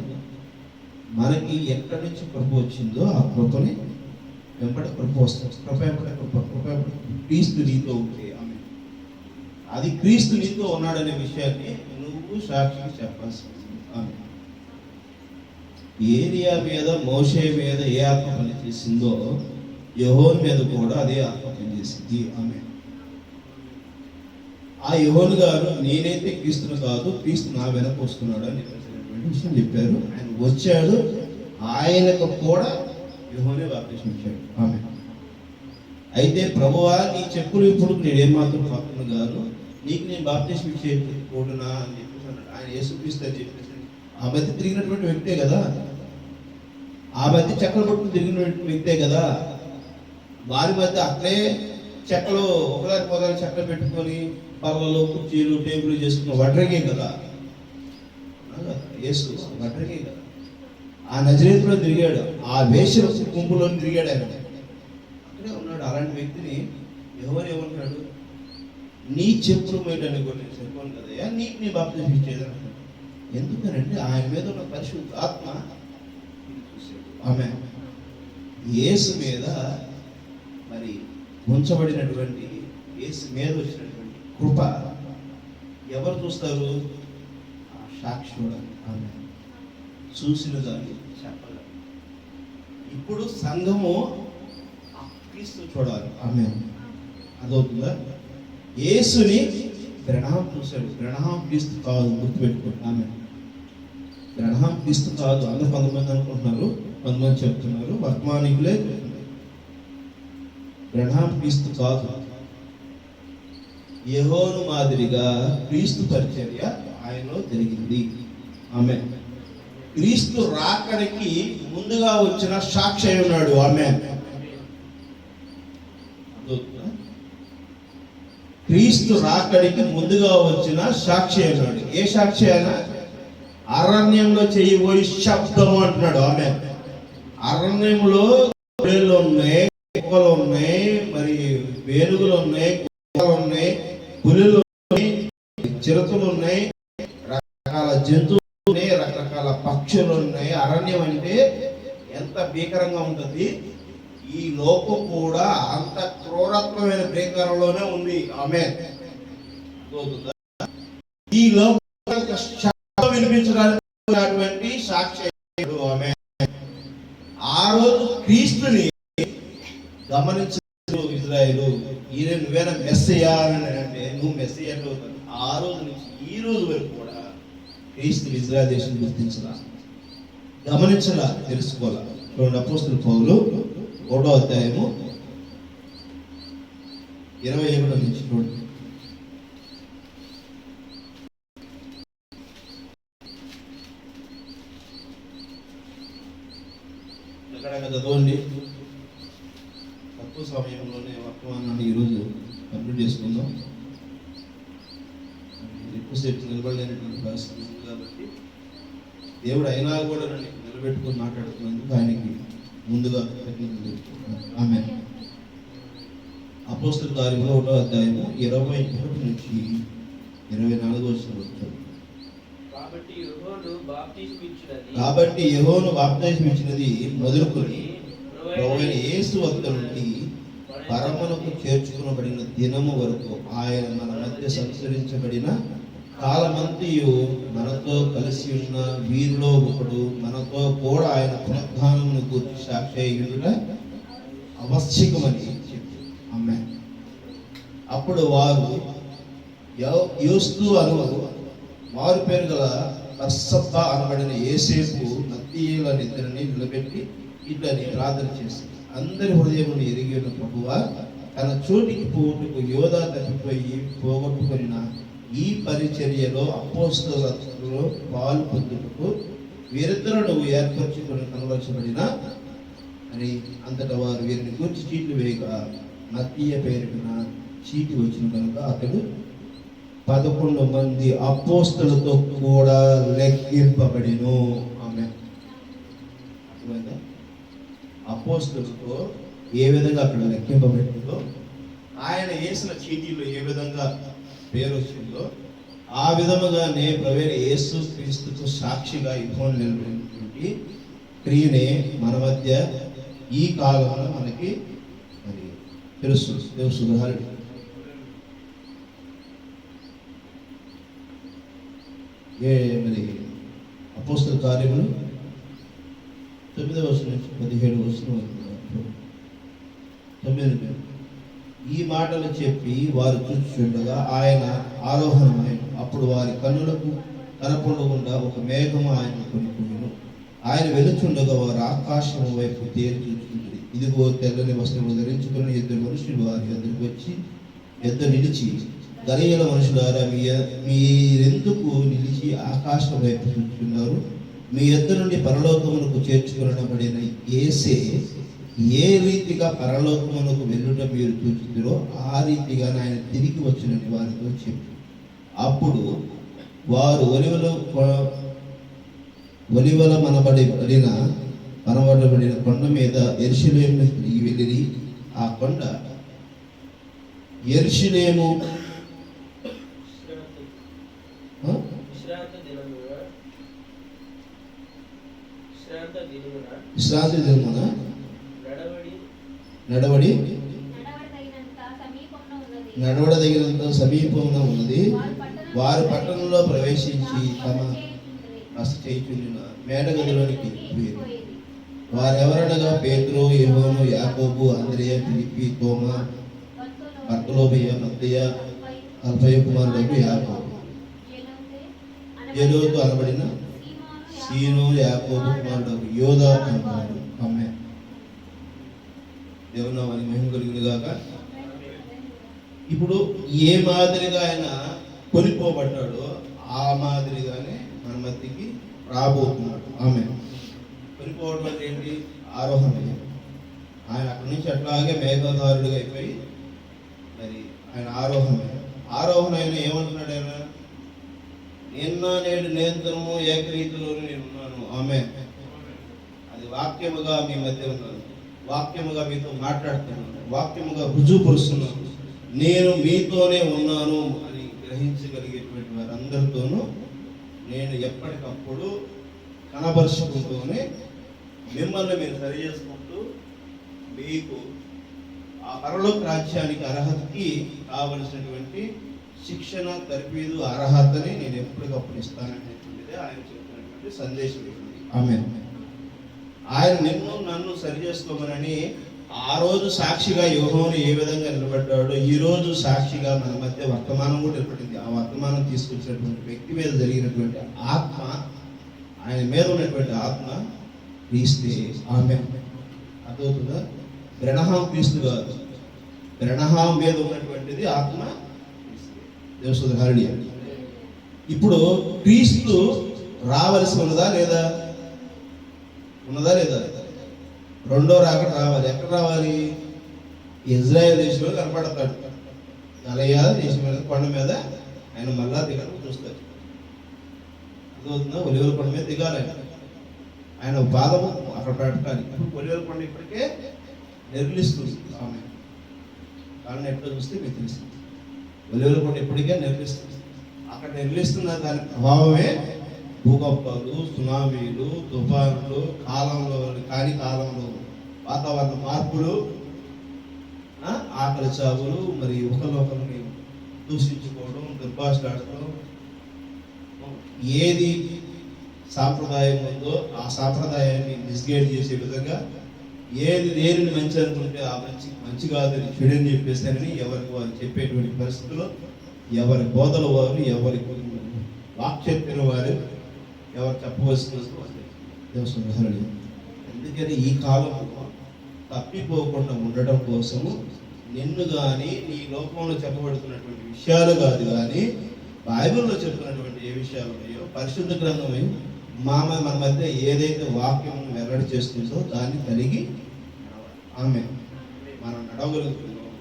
మనకి ఎక్కడి నుంచి కృప వచ్చిందో ఆ కృపని వెంబడి కృప వస్తుంది. కృప క్రీస్తు నీతో ఉంటే ఆమె అది క్రీస్తు నీతో ఉన్నాడనే విషయాన్ని నువ్వు సాక్షికి చెప్పాల్సి వస్తుంది. ఆమె ఏలియా మీద, మోషే మీద ఏ ఆత్మ పనిచేసిందో యెహోవా మీద కూడా అదే ఆత్మ పనిచేసింది. ఆమె ఆ యెహోవా గారు నేనైతే క్రీస్తును కాదు, క్రీస్తు నా వెనక వస్తున్నాడు అని విషయం చెప్పారు. ఆయన వచ్చాడు, ఆయనకు కూడా యెహోవానే బాప్తిస్మం ఇచ్చాడు. ఆమె అయితే ప్రభువా నీ చెప్పులు ఇప్పుడు నేనేం మాత్రం పక్కన కాదు, నీకు నేను బాప్తిస్మం ఇచ్చేటూడునా అని చెప్పేసి అన్నాడు. ఆయన యేసుక్రీస్తు అని చెప్పేసి ఆ మధ్య తిరిగినటువంటి వ్యక్తే కదా, ఆ మధ్య చెక్కలు పట్టుకుని తిరిగినటువంటి వ్యక్తే కదా. వారి మధ్య అట్లే చెక్కలు ఒకదాని చెక్కలు పెట్టుకొని పళ్ళలో కుర్చీలు టేబుల్ చేసుకున్న వడ్రగే కదా, యేసు వడ్రగే కదా. ఆ నజరేతులో తిరిగాడు, ఆ వేశ్యల గుంపులో తిరిగాడు, ఆయన అక్కడే ఉన్నాడు. అలాంటి వ్యక్తిని ఎవరు ఏమంటున్నాడు, నీ చెప్పులు పోయడానికి కూడా నేను సరిపోను కదయ్యా, నీకు నీ బాప్తిజం ఇచ్చేదని. ఎందుకనంటే ఆయన మీద ఉన్న పరిశుద్ధ ఆత్మ ఆమె యేసు మీద మరి ఉంచబడినటువంటి, యేసు మీద వచ్చినటువంటి కృప ఎవరు చూస్తారు? ఆ సాక్షి చూడాలి, ఆమె చూసిన దాన్ని చెప్పగలరు. ఇప్పుడు సంఘము క్రీస్తు చూడాలి, ఆమె అదవుతుందా? యేసుని గ్రహణం చూశాడు, గ్రహణం క్రీస్తు కాదు, గుర్తుపెట్టుకోండి. ఆమె గ్రహణం క్రీస్తు కాదు. అందరూ 11 అనుకుంటున్నారు, 11 చెప్తున్నారు, వర్తమానికులే గ్రహణం క్రీస్తు కాదు. యెహోను మాదిరిగా క్రీస్తు పరిచర్య ఆయనలో జరిగింది. ఆమె క్రీస్తు రాకడికి ముందుగా వచ్చిన సాక్షి అయి ఉన్నాడు. ఆమె క్రీస్తు రాకడికి ముందుగా వచ్చిన సాక్షి అన్నాడు. ఏ సాక్షి అయినా? అరణ్యంలో చేయబోయి శబ్దము అంటున్నాడు. ఆమె అరణ్యంలో గొర్రెలు ఉన్నాయి, కుక్కలు ఉన్నాయి, మరి వేలుగులు ఉన్నాయి, కుక్కలు ఉన్నాయి, పులులు ఉన్నాయి, చిరుతలు ఉన్నాయి, రకరకాల జంతువులు ఉన్నాయి, రకరకాల పక్షులు ఉన్నాయి. అరణ్యం అంటే ఎంత భీకరంగా ఉంటుంది. ఈ లోకం కూడా అంత క్రూరత్వమైన భీకరంలోనే ఉంది. ఆమె ఈ లోకం వినిపించడానికి సాక్షి. ఆమె ఆ రోజు క్రీస్తుని గమనించు ఇజ్రాయేలు, ఈయన నువ్వేనా మెస్సయ్యా అని అంటే నువ్వు మెస్సయ్య అంటే అవుతాను. ఆ రోజు నుంచి ఈ రోజు వరకు కూడా క్రీస్తు ఇజ్రాయేల్ దేశం గుర్తించలా, గమనించలా, తెలుసుకోవాలా. చూడండి, అపోస్తలుల పౌలు 1వ అధ్యాయము 21 నుంచి చూడండి. చదవండి. తక్కువ సమయంలోనే వర్తమానాన్ని ఈరోజు కంప్లీట్ చేసుకుందాం. ఎక్కువసేపు నిలబడలేనటువంటి పరిస్థితి ఉంది కాబట్టి దేవుడు అయినా కూడా నన్ను నిలబెట్టుకొని మాట్లాడుతున్నందుకు ఆయనకి ముందుగా ఆమె. అపోస్తలుల కార్యములు 1వ అధ్యాయము 21 నుంచి 24 వచ్చాడు. కాబట్టి యెహోను బాప్తిజం ఇచ్చినది మొదలుకొని ప్రభువైన యేసు వద్ద నుండి పరమునకు చేర్చుకునబడిన దినము వరకు ఆయన మన మధ్య సంచరించబడిన కాలమంతయు మనతో కలిసి ఉన్న వీరిలో ఒకడు, మనతో కూడా ఆయన పునరుద్ధానమును గురించి సాక్షి అయ్యుట ఆవశ్యకమని చెప్పి ఆమె. అప్పుడు వారు యోస్తు అను వారు పేరు గల బర్సబ్బ అనబడిన యేసేపు నత్తీయుల నిద్రని నిలబెట్టి ఇట్లని ప్రార్థన చేసి, అందరి హృదయమును ఎరిగి ఉన్న ప్రభువా, తన చోటికి పోటుకు యోధా తప్పిపోయి పోగొట్టుకున్న ఈ పరిచర్యలో అపోస్తలులో పాలు పొందుటకు వీరిద్దరూ నువ్వు ఏర్పరచుకుని కనబరచబడిన అని అంతటా వారు వీరిని గురించి చీట్లు వేయక నత్తీయ పేరున చీటి వచ్చిన కనుక అతడు 11 మంది అపోస్తలులతో కూడా లెక్కింపబడిను. ఆమె అపోస్తలులతో ఏ విధంగా అక్కడ లెక్కింపబడిందో, ఆయన వేసిన చీటీలో ఏ విధంగా పేరు వచ్చిందో ఆ విధముగానే ప్రవేణ యేసు క్రీస్తుకు సాక్షిగా ఇప్పుడు నిలబడినటువంటి క్రియనే మన మధ్య ఈ కాలంలో మనకి మరి తెలుసు. దేవుడు మరి అపోస్తలుల కార్యములు 9వ వచనం నుంచి 17వ వచనం వరకు 9. ఈ మాటలు చెప్పి వారు చూచుచుండగా ఆయన ఆరోహణమైన అప్పుడు వారి కన్నులకు కనపడకుండా ఒక మేఘము ఆయన కొనుక్కును. ఆయన వెలుచుండగా వారు ఆకాశం వైపు తేరి చూచుకుంటుంది. ఇదిగో తెల్లని వస్త్రములు ధరించుకుని 2 మనుషులు వారి ఎదురుకు వచ్చి నిలిచి, గలియల మనుషులారా, మీరెందుకు నిలిచి ఆకాశం వైపు చూస్తున్నారు? మీ యొద్ద నుండి పరలోకమునకు చేర్చుకునబడిన యేసే ఏ రీతిగా పరలోకమునకు వెళ్ళుట మీరు చూచుతురో ఆ రీతిగా ఆయన తిరిగి వచ్చినని వారితో చెప్పి, అప్పుడు వారు ఒలివల మనబడిన కొండ మీద యెరూషలేముకు తిరిగి వెళ్ళిరి. ఆ కొండ యెరూషలేము విశ్రాంతి దినమున నడవడదగినంత సమీపంలో ఉన్నది. వారు పట్టణంలో ప్రవేశించి తమ బస చేయుచుండిన మేడగదిలోనికి పోయిరి. వారెవరనగా పేతురు, యోహాను, యాకోబు, అంద్రెయ, ఫిలిప్పి, తోమా, బర్తలోమయ, మత్తయి, అల్ఫయి కుమారుడు యాకోబు, జెలోతు అనబడిన సీను, యాకోబు కుమారుడు యోదా అన్నారు. ఆమేన్. దేవుని నామానికి మహిమ కలుగును గాక. ఇప్పుడు ఏ మాదిరిగా ఆయన కొనిపోబడ్డాడో ఆ మాదిరిగానే మన మధ్యకి రాబోతున్నాడు. ఆమేన్. కొనిపోవడం అంటే ఏంటి? ఆరోహణ. ఆయన అక్కడి నుంచి అట్లాగే మేఘధారుడుగా అయిపోయి మరి ఆయన ఆరోహణ అయిన ఏమంటున్నాడు? ఆయన నిన్న నేడు నిరంతరము ఏకరీతిలో నేను ఉన్నాను. ఆమేన్. అది వాక్యముగా మీ మధ్య ఉన్నాను, వాక్యముగా మీతో మాట్లాడుతున్నాను, వాక్యముగా రుజువుపరుస్తున్నాను. నేను మీతోనే ఉన్నాను అని గ్రహించగలిగేటువంటి వారందరితోనూ నేను ఎప్పటికప్పుడు కనబరుచుకుంటూనే మిమ్మల్ని మీరు సరి చేసుకుంటూ మీకు ఆ పరలోక రాజ్యానికి అర్హతకి కావలసినటువంటి శిక్షణ, తర్ఫీదు, అర్హతని నేను ఎప్పటికప్పుడు ఇస్తాననేటువంటిది ఆయన చెప్పినటువంటి సందేశం. ఆమేన్. ఆయన నిన్ను నన్ను సరి చేసుకోమనని ఆ రోజు సాక్షిగా యోహాను ఏ విధంగా నిలబడ్డాడో ఈ రోజు సాక్షిగా మన మధ్య వర్తమానం కూడా నిలబడింది. ఆ వర్తమానం తీసుకొచ్చినటువంటి వ్యక్తి మీద జరిగినటువంటి ఆత్మ, ఆయన మీద ఉన్నటువంటి ఆత్మ క్రీస్తే. ఆమేన్. అర్థమవుతుందా? బ్రహ్మ క్రీస్తు కాదు, బ్రహ్మ మీద ఉన్నటువంటిది ఆత్మ దేవసుధ హరియ. ఇప్పుడు క్రీస్తు రావలసి ఉన్నదా లేదా? రెండో రాకడ రావాలి. ఎక్కడ రావాలి? ఇజ్రాయెల్ దేశంలో కనపడతాడు. గలయా దేశం మీద కొండ మీద ఆయన మళ్ళా దిగడం చూస్తాడు. అర్థమవుతుందా? ఒలివల కొండ మీద దిగాలి ఆయన పాదము అక్కడ పెట్టడానికి. ఇప్పుడు ఒలివల కొండ ఇప్పటికే నిర్లిస్తుంది. ఆమె కానీ ఎట్లా చూస్తే మీకు తెలుస్తుంది. ఒలివల కొండ ఇప్పటికే నిర్లిస్తుంది. అక్కడ నిర్లిస్తున్న దాని ప్రభావమే భూకంపాలు, సునామీలు, తుఫానులు, కాలంలో వాతావరణ మార్పులు, ఆకలి చావులు, మరి ఒకరిని దూషించుకోవడం, దుర్భాషలాడటం, ఏది సాంప్రదాయం ఉందో ఆ సాంప్రదాయాన్ని మిస్గైడ్ చేసే విధంగా ఏది దేనిని మంచి అనుకుంటే ఆ మంచి కాదని చెడుని చెప్పేసారని ఎవరికి వారు చెప్పేటువంటి పరిస్థితుల్లో ఎవరి బోధల వారు, ఎవరి వాక్చెప్పిన వారు, ఎవరు చెప్పవలసిన దేవస్థానం. అందుకని ఈ కాలంలో తప్పిపోకుండా ఉండటం కోసము నిన్ను కానీ నీ లోకంలో చెప్పబడుతున్నటువంటి విషయాలు కాదు, కానీ బైబిల్లో చెప్తున్నటువంటి ఏ విషయాలు ఉన్నాయో పరిశుద్ధ గ్రంథమే మన మధ్య ఏదైతే వాక్యం వెల్లడి చేస్తుందో దాన్ని కలిగి ఆమె మనం నడవగలుగుతున్నాం.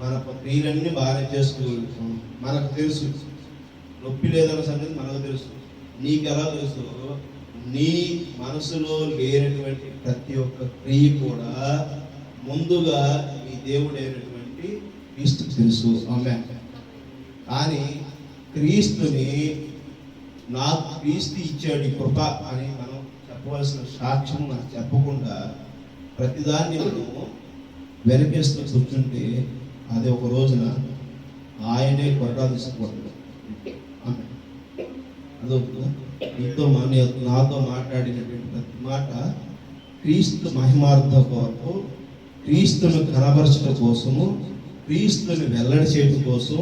మన క్రియలన్నీ బాగానే చేసుకోగలుగుతాం. మనకు తెలుసు నొప్పి లేదన్న సంగతి మనకు తెలుసు. నీకు ఎలా తెలుసు? నీ మనసులో లేనటువంటి ప్రతి ఒక్క క్రియ కూడా ముందుగా ఈ దేవుడైనటువంటి క్రీస్తుకు తెలుసు. ఆమేన్. కానీ క్రీస్తుని నాకు క్రీస్తు ఇచ్చాడు ఈ కృప అని మనం చెప్పవలసిన సాక్ష్యం మనకు చెప్పకుండా ప్రతిదాన్ని మనము వెనకేస్తూ కూర్చుంటే అది ఒక రోజున ఆయనే కొరడా తీసుకుపోతాడు. అదవుతుందా? నాతో మాట్లాడినటువంటి ప్రతి మాట క్రీస్తు మహిమార్థ కొరకు, క్రీస్తును కనబరచడం కోసము, క్రీస్తుని వెల్లడి చేయడం కోసం,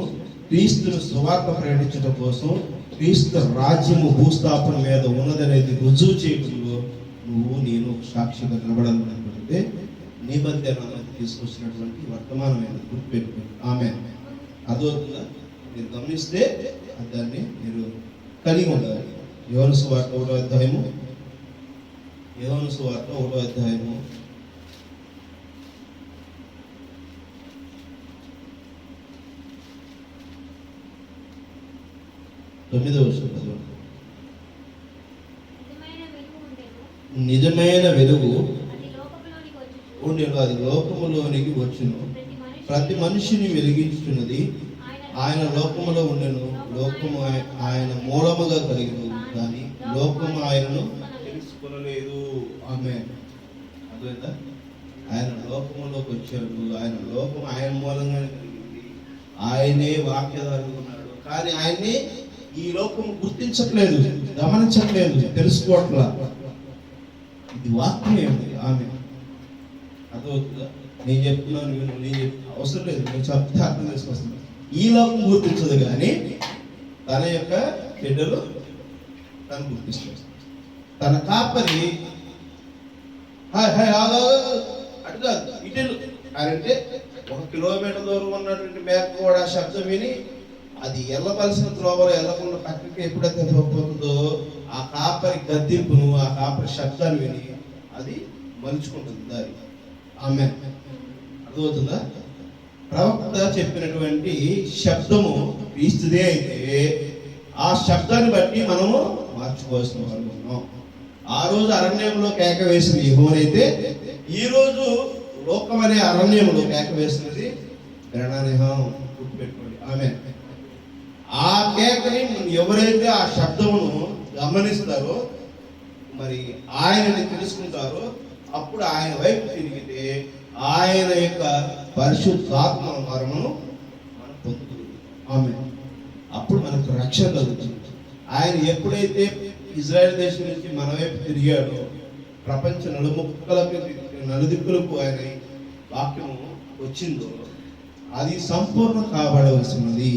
క్రీస్తును సువార్త ప్రకటించడం కోసం, క్రీస్తు రాజ్యము భూస్థాపన మీద ఉన్నదనేది రుజువు చేయడంలో నువ్వు నేను సాక్షిగా నిలబడాలనుకుంటే నీ మధ్య నా మధ్య తీసుకొచ్చినటువంటి వర్తమానమైన గుర్తుపెట్టుకుని ఆమె అదవుతుందా? మీరు గమనిస్తే దాన్ని మీరు కలిగి ఉండాలి. యోహాను సువార్త 1వ అధ్యాయము 9వ వచనం చదవండి.
నిజమైన వెలుగు ఉండెను.
నిజమైన వెలుగు
అది లోకములోనికి వచ్చుచు
ఉండెను, అది లోకములోనికి వచ్చును. ప్రతి
ప్రతి
మనిషిని వెలిగించుచున్నది ఆయన లోకములో ఉండెను. లోకము ఆయన మూలముగా కలిగిన కానీ లోకము ఆయనను తెలుసుకొనలేదు. ఆమె అర్థమైందా? ఆయన లోకములోకి వచ్చాడు, ఆయన లోకం ఆయన మూలంగానే కలిగింది, ఆయనే వాక్యధారుడు ఉన్నాడు. కానీ ఆయన్ని ఈ లోకం గుర్తించట్లేదు, గమనించట్లేదు, తెలుసుకోవట్లా. ఇది వాక్యం ఏమిటి? ఆమె అర్థమవుతుందా? నేను చెప్తున్నాను, నేను అవసరం లేదు, నేను చెప్తే అర్థం చేసుకొస్తున్నాను. ఈ లోకం గుర్తించదు కానీ తన యొక్క బిడ్డలు తను గుర్తిస్తుంది. తన కాపరి అటు కాదు ఇటు అంటే 1 కిలోమీటర్ దూరం ఉన్నటువంటి మేక కూడా శబ్దం విని అది వెళ్ళవలసిన త్రోవలో వెళ్ళకుండా పక్కకి ఎప్పుడైతే పోతుందో ఆ కాపరి గద్దింపును, ఆ కాపరి శబ్దాన్ని విని అది మలుచుకుంటుంది దారి. ఆమె అర్థమవుతుందా? ప్రవక్త చెప్పినటువంటి శబ్దము క్రీస్తుదే అయితే ఆ శబ్దాన్ని బట్టి మనము మార్చుకోవాల్సిన వాళ్ళు ఉన్నాం. ఆ రోజు అరణ్యంలో కేక వేసింది యెహోవానైతే ఈ రోజు లోకం అనే అరణ్యంలో కేక వేసినది గ్రహణనిహం. గుర్తుపెట్టుకోండి. ఆమె ఆ కేకని ఎవరైతే ఆ శబ్దమును గమనిస్తారో మరి ఆయనని తెలుసుకుంటారో అప్పుడు ఆయన వైపు తిరిగితే ఆయన యొక్క పరిశుద్ధాత్మ వరమును మనం పొందుతుంది. ఆమె అప్పుడు మనకు రక్షణ కలుగుతుంది. ఆయన ఎప్పుడైతే ఇజ్రాయెల్ దేశం నుంచి మన వైపు తిరిగాడో ప్రపంచ నలుదిక్కులకు ఆయన వాక్యము వచ్చిందో అది సంపూర్ణ కాబడవలసినది.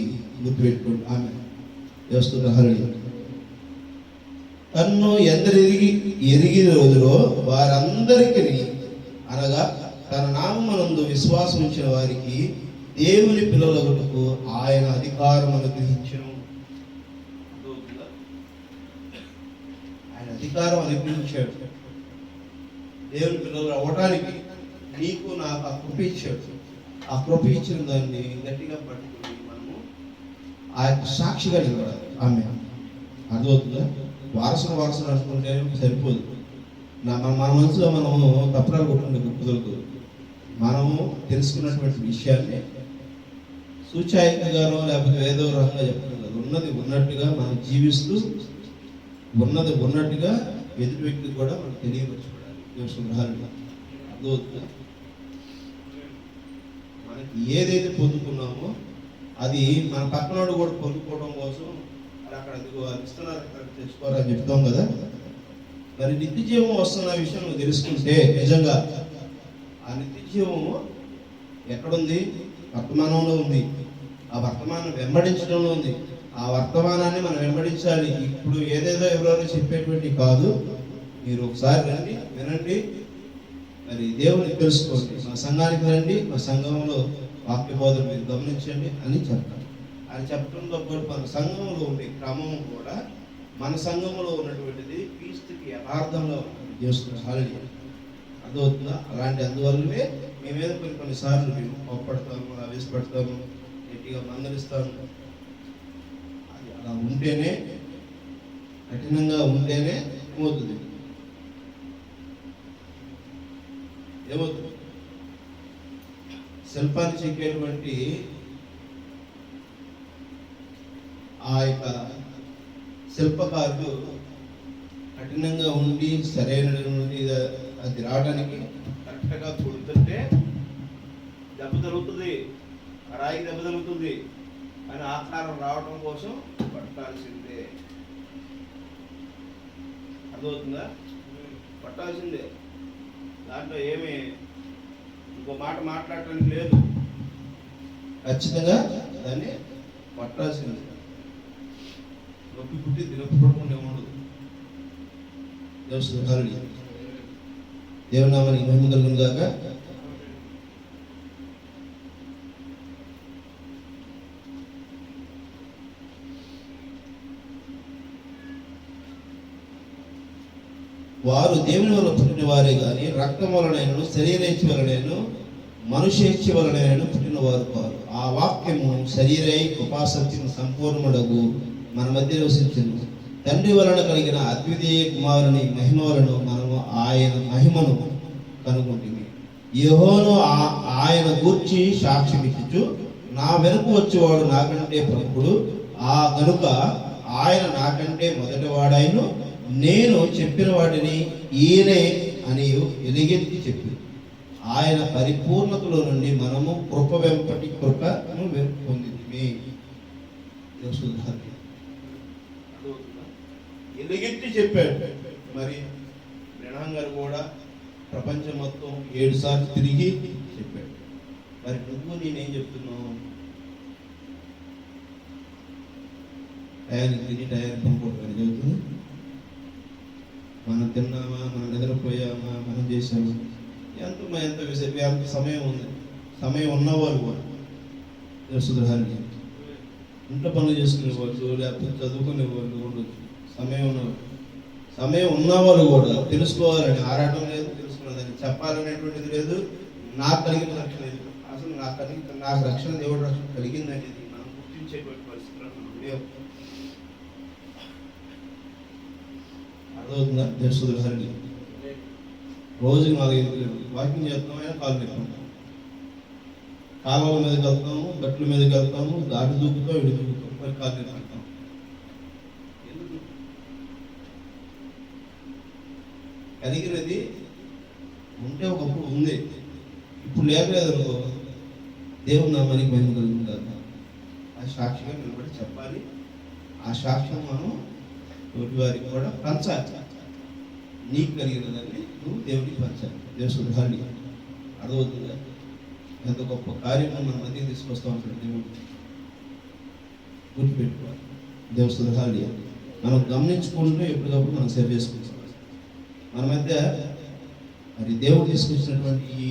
గుర్తుపెట్టుకోండి. ఆమె చేస్తున్న తన్ను ఎరిగిన రోజులో వారందరికీ అనగా తన నామమునందు విశ్వాసం ఉంచిన వారికి దేవుని పిల్లలకు ఆయన అధికారం అనుగ్రహించను. ఆయన అధికారం అనుగ్రహించాడు. దేవుని పిల్లలు అవ్వడానికి నీకు నాకు ఆ కృప ఇచ్చాడు. ఆ కృప ఇచ్చిన దాన్ని గట్టిగా పట్టుకుని మనము ఆ యొక్క సాక్షిగా నిలబడాలి. ఆమె అర్థమవుతుందా? వారసులు అనుకుంటే సరిపోదు. మన మనసులో మనము తప్పురాలు కొట్టుకుంటే కుదరదు. మనము తెలుసుకున్నటువంటి విషయాన్ని సూచాయికగానో లేకపోతే ఏదో రకంగా చెప్పడం కాదు. ఉన్నది ఉన్నట్టుగా మనం జీవిస్తూ ఉన్నది ఉన్నట్టుగా ఎదుటి వ్యక్తికి కూడా మనం తెలియపరచుకోవాలి. అర్థమవుతుందా? మనకి ఏదైతే పొందుకున్నామో అది మన పక్కనోడు కూడా పొందుకోవడం కోసం అక్కడ ఇస్తున్నారు, తెచ్చుకోవాలని చెప్తాం కదా. మరి నిత్య జీవం వస్తున్న విషయం నువ్వు తెలుసుకుంటే నిజంగా ఆ నిత్య జీవము ఎక్కడుంది? వర్తమానంలో ఉంది. ఆ వర్తమానం వెంబడించడంలో ఉంది. ఆ వర్తమానాన్ని మనం వెంబడించాలి. ఇప్పుడు ఏదేదో ఎవరెవరో చెప్పేటువంటి కాదు. మీరు ఒకసారి రండి, వినండి, మరి దేవుని తెలుసుకోండి. మా సంఘానికి రండి, మా సంఘంలో వాక్య బోధన మీరు గమనించండి అని చెప్తాను. అని చెప్పడంతో పాటు మన సంఘంలో ఉండే క్రమం కూడా మన సంఘంలో ఉన్నటువంటిది క్రీస్తుకి యథార్థంగా చేస్తున్నారు. అర్థమవుతుందా? అలాంటి అందువల్లనే మేమేదో కొన్నిసార్లు మేము కోప్పడతాము, ఆవేశపడతాము, గట్టిగా మందలిస్తాము. అది అలా ఉంటేనే, కఠినంగా ఉంటేనే ఏమవుతుంది? శిల్పాన్ని చెక్కేటువంటి ఆ యొక్క శిల్పకారుడు కఠినంగా ఉండి సరైన నుండి అది రావడానికి కరెక్ట్గా కొడుతుంటే దెబ్బ తరుగుతుంది, రాయికి దెబ్బ తరుగుతుంది. అని ఆకారం రావడం కోసం పట్టాల్సిందే. అర్థమవుతుందా? పట్టాల్సిందే. దాంట్లో ఏమి ఇంకో మాట మాట్లాడటానికి లేదు. ఖచ్చితంగా దాన్ని పట్టాల్సిందే. నొప్పి పుట్టి నొప్పి పడుకుంటే ఉండదు. దేవునామానికి మహిమ కలుగును గాక. వారు దేవుని వల్ల పుట్టిన వారే కానీ రక్తం వలనైనను శరీరేచ్ఛ వలనైనను మనుష్యేచ్ఛ వలనైనను పుట్టిన వారు కాదు. ఆ వాక్యము శరీరై కృపాసక్తిని సంపూర్ణముడగు మన మధ్య నివసించింది. తండ్రి వలన కలిగిన అద్వితీయ కుమారుని మహిమ వలన మనము ఆయన మహిమను కనుగొంటిమి. యెహోవాను ఆయన గూర్చి సాక్ష్యమిచ్చుచు, నా వెనుక వచ్చేవాడు నాకంటే ప్రముఖుడు, ఆ కనుక ఆయన నాకంటే మొదటివాడాయను, నేను చెప్పిన వాటిని ఈయనే అని ఎలుగెత్తి చెప్పి, ఆయన పరిపూర్ణతలో నుండి మనము కృప వెంపటి కృపను పొందింది. ఎలుగెత్తి చెప్పాడు. మరి బ్రహ్మం గారు కూడా ప్రపంచం మొత్తం 7 సార్లు తిరిగి చెప్పాడు. మరి నువ్వు నేనేం చెప్తున్నావు? టయానికి తిని టయానికి పంపుకోవడం చెబుతుంది. మనం తిన్నామా, మనం నిద్రపోయామా, మనం చేసామా, ఎంత సమయం ఉంది. సమయం ఉన్నవాళ్ళు కూడా సుధారణ ఇంట్లో పనులు చేసుకునే వాళ్ళు, లేకపోతే చదువుకునే వాళ్ళు ఉండొచ్చు. సమయం ఉన్నవాళ్ళు కూడా తెలుసుకోవాలని ఆరాటం లేదు, తెలుసుకున్నదని చెప్పాలనేటువంటిది లేదు. నాకు కలిగిన రక్షణ లేదు, అసలు నాకు రక్షణ దేవుడు రక్షణ కలిగిందనేది మనం గుర్తించేటువంటి పరిస్థితుల్లో మనం లేవు. అర్థమవుతుందా? దేశుధారణ రోజుకి 4-5 వాకింగ్ చేస్తాం, అయినా కాలు పెట్టుకుంటాం. కాలువల మీదకి వెళ్తాము, గట్ల మీదకి వెళ్తాము, దాటి దూకుతాం, ఇటు దూకుతాం, మరి కాలు పెట్టుకుంటాం. ఎందుకు? కలిగినది ఉంటే ఒకప్పుడు ఉంది, ఇప్పుడు లేకలేదు అనుకో, దేవుడు నామానికి మహిమ కలుగుతుంది. ఆ సాక్షిగా నిలబడి చెప్పాలి. ఆ సాక్ష్యం మనం తోటి వారికి కూడా పంచాలి. నీకు కలిగినదాన్ని నువ్వు దేవుడికి పంచాలి. దేశుధారణ అర్థమవుతుందా? ఎంత గొప్ప కార్యం మన మధ్య తీసుకొస్తా ఉంటాడు దేవుడు. గుర్తుపెట్టుకోవాలి. దేవసుధారణ మనం గమనించుకుంటూ ఎప్పటికప్పుడు మనం సేవ చేసుకుంటాం. మన మధ్య మరి దేవుడు తీసుకొచ్చినటువంటి ఈ